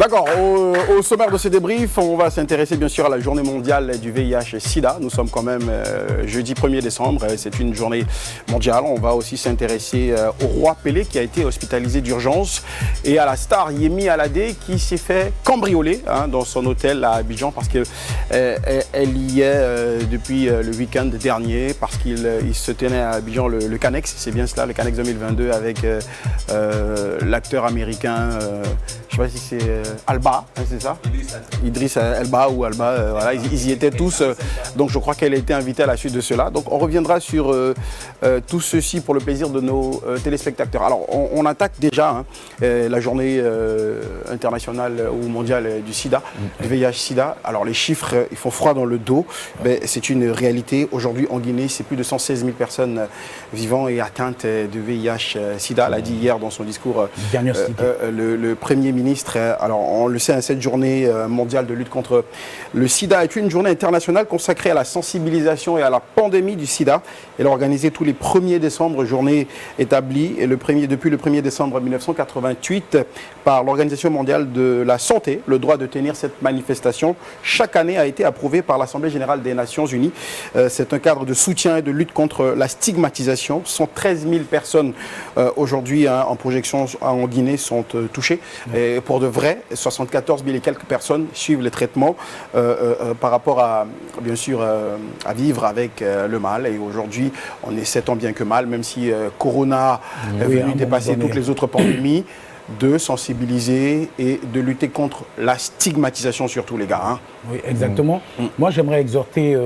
D'accord, au sommaire de ce débrief, on va s'intéresser bien sûr à la journée mondiale du VIH-Sida. Nous sommes quand même jeudi 1er décembre, c'est une journée mondiale. On va aussi s'intéresser au roi Pelé qui a été hospitalisé d'urgence et à la star Yemi Alade qui s'est fait cambrioler dans son hôtel à Abidjan parce qu'elle y est depuis le week-end dernier parce qu'il se tenait à Abidjan le Canex, c'est bien cela, le Canex 2022 avec l'acteur américain, je ne sais pas si c'est Alba, c'est ça? Idriss Elba ou Alba, voilà, ils y étaient tous, donc je crois qu'elle a été invitée à la suite de cela. Donc on reviendra sur tout ceci pour le plaisir de nos téléspectateurs. Alors on attaque déjà la journée internationale ou mondiale du sida, du VIH-Sida. Alors les chiffres, ils font froid dans le dos, mais c'est une réalité. Aujourd'hui en Guinée, c'est plus de 116 000 personnes vivant et atteintes de VIH-Sida, l'a dit hier dans son discours le Premier ministre. Alors on le sait, cette journée mondiale de lutte contre le sida est une journée internationale consacrée à la sensibilisation et à la pandémie du sida. Elle est organisée tous les 1er décembre, journée établie et depuis le 1er décembre 1988 par l'Organisation mondiale de la santé. Le droit de tenir cette manifestation chaque année a été approuvé par l'Assemblée générale des Nations unies. C'est un cadre de soutien et de lutte contre la stigmatisation. 113 000 personnes aujourd'hui en projection en Guinée sont touchées. Et pour de vrai, 74 000 et quelques personnes suivent les traitements par rapport à, bien sûr, à vivre avec le mal. Et aujourd'hui, on essaie tant bien que mal, même si Corona est venu dépasser toutes les autres pandémies, de sensibiliser et de lutter contre la stigmatisation surtout, les gars. Oui, exactement. Moi, j'aimerais exhorter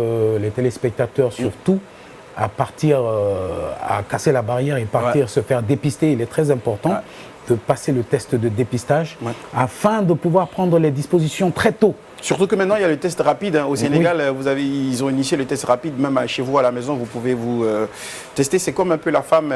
les téléspectateurs surtout à partir, à casser la barrière et partir se faire dépister. Il est très important de passer le test de dépistage afin de pouvoir prendre les dispositions très tôt. Surtout que maintenant, il y a le test rapide. Au Sénégal, ils ont initié le test rapide. Même chez vous, à la maison, vous pouvez vous tester. C'est comme un peu la femme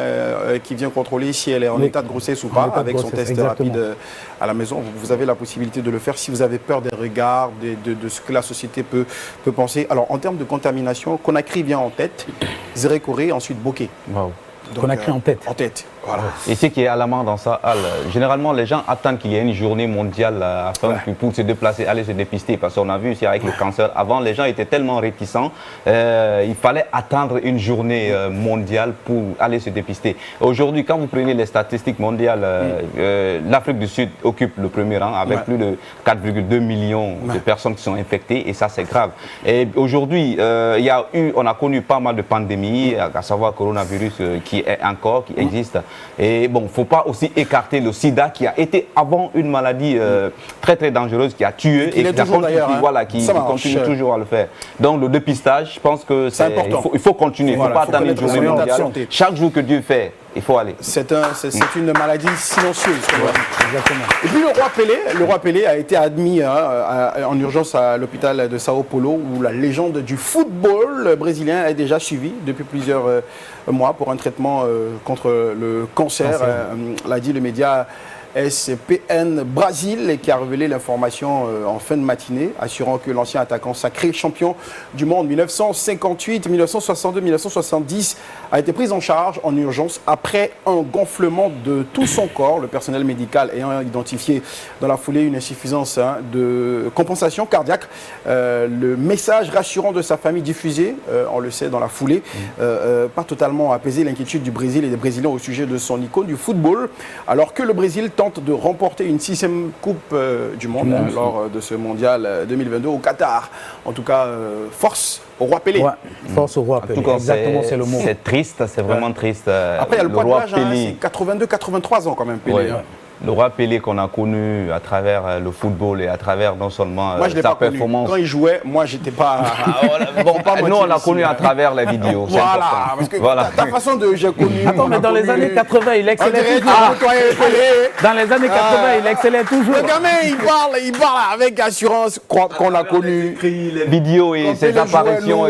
qui vient contrôler si elle est en état de grossesse ou pas, avec son test rapide à la maison. Vous avez la possibilité de le faire si vous avez peur des regards, de ce que la société peut penser. Alors, en termes de contamination, Conakry vient en tête, Zéré Corée, ensuite Bokeh. Wow. Conakry en tête. En tête. Voilà. Et ce qui est alarmant dans ça, Al, généralement les gens attendent qu'il y ait une journée mondiale afin pour se déplacer, aller se dépister. Parce qu'on a vu ici avec le cancer, avant les gens étaient tellement réticents, il fallait attendre une journée mondiale pour aller se dépister. Aujourd'hui, quand vous prenez les statistiques mondiales, l'Afrique du Sud occupe le premier rang avec plus de 4,2 millions de personnes qui sont infectées et ça c'est grave. Et aujourd'hui, on a connu pas mal de pandémies, à savoir le coronavirus qui existe. Et bon, il ne faut pas aussi écarter le sida qui a été avant une maladie très très dangereuse qui a tué et qui continue toujours à le faire. Donc le dépistage, je pense que c'est important. Il faut continuer, il ne faut pas attendre une journée mondiale. Chaque jour que Dieu fait, il faut aller. C'est une maladie silencieuse. Exactement. Et puis le roi Pelé a été admis en urgence à l'hôpital de Sao Paulo où la légende du football brésilien est déjà suivie depuis plusieurs mois pour un traitement contre le cancer. L'a dit le média SPN Brasil qui a révélé l'information en fin de matinée, assurant que l'ancien attaquant sacré champion du monde 1958, 1962, 1970 a été pris en charge en urgence après un gonflement de tout son corps, le personnel médical ayant identifié dans la foulée une insuffisance de compensation cardiaque. Le message rassurant de sa famille diffusé, on le sait dans la foulée, pas totalement apaisé l'inquiétude du Brésil et des Brésiliens au sujet de son icône du football, alors que le Brésil tente de remporter une 6e Coupe du Monde lors de ce mondial 2022 au Qatar. En tout cas, force au roi Pelé. Ouais, force au roi Pelé. Exactement, c'est le mot. C'est triste, c'est vraiment triste. Après, il y a le poids de l'âge, c'est 82-83 ans quand même, Pelé. Le roi Pelé qu'on a connu à travers le football et à travers non seulement moi, je sa Connu. performance. Quand il jouait, moi, j'étais pas... nous, on l'a connu à travers les vidéos. Voilà, parce que ta façon de... J'ai connu... Attends, mais dans les années 80, il excellait toujours. Dans les années 80, il excellait toujours. Le gamin, il parle avec assurance qu'on l'a connu. Les vidéos et ses apparitions.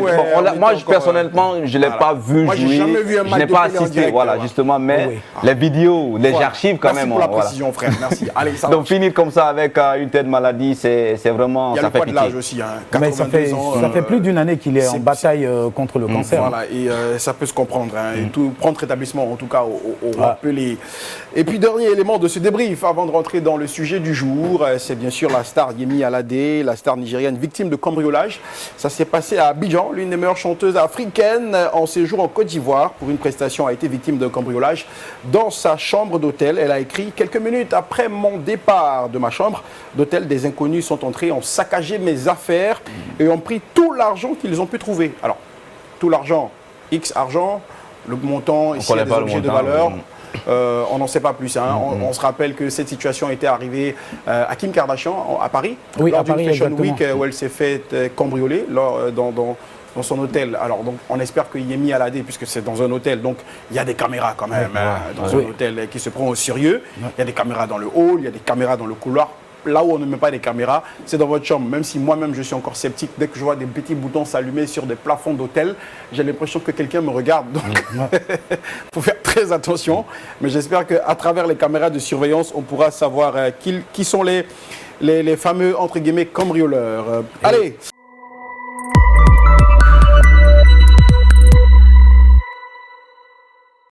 Moi, personnellement, je ne l'ai pas vu jouer. Je n'ai pas assisté, voilà, justement. Mais les vidéos, les archives, quand même, voilà. précision, frère. Merci. Allez, ça Donc finir comme ça avec une telle maladie, c'est vraiment, il y a ça le fait poids de pitié. l'âge aussi. Hein. Mais ça 82 ans, fait plus d'une année qu'il est en bataille contre le cancer. Voilà, et ça peut se comprendre. Hein, et tout, prendre rétablissement, en tout cas, au rappelé. Et puis, dernier élément de ce débrief, avant de rentrer dans le sujet du jour, c'est bien sûr la star Yemi Alade, la star nigérienne victime de cambriolage. Ça s'est passé à Abidjan, l'une des meilleures chanteuses africaines en séjour en Côte d'Ivoire. Pour une prestation, a été victime d'un cambriolage dans sa chambre d'hôtel. Elle a écrit « Quelques minutes après mon départ de ma chambre d'hôtel, des inconnus sont entrés, ont saccagé mes affaires et ont pris tout l'argent qu'ils ont pu trouver. » Alors, tout l'argent, X argent, le montant, ici il y a des objets de valeur. On n'en sait pas plus. Hein. On se rappelle que cette situation était arrivée à Kim Kardashian à Paris, lors d'une Fashion Week où elle s'est fait cambrioler dans son hôtel. Alors, donc, on espère que Yemi Alade, puisque c'est dans un hôtel, donc il y a des caméras quand même dans un hôtel qui se prend au sérieux. Il y a des caméras dans le hall, il y a des caméras dans le couloir. Là où on ne met pas des caméras, c'est dans votre chambre. Même si moi-même, je suis encore sceptique, dès que je vois des petits boutons s'allumer sur des plafonds d'hôtel, j'ai l'impression que quelqu'un me regarde. Donc, il faut faire très attention. Mais j'espère qu'à travers les caméras de surveillance, on pourra savoir qui sont les fameux, entre guillemets, cambrioleurs. Allez!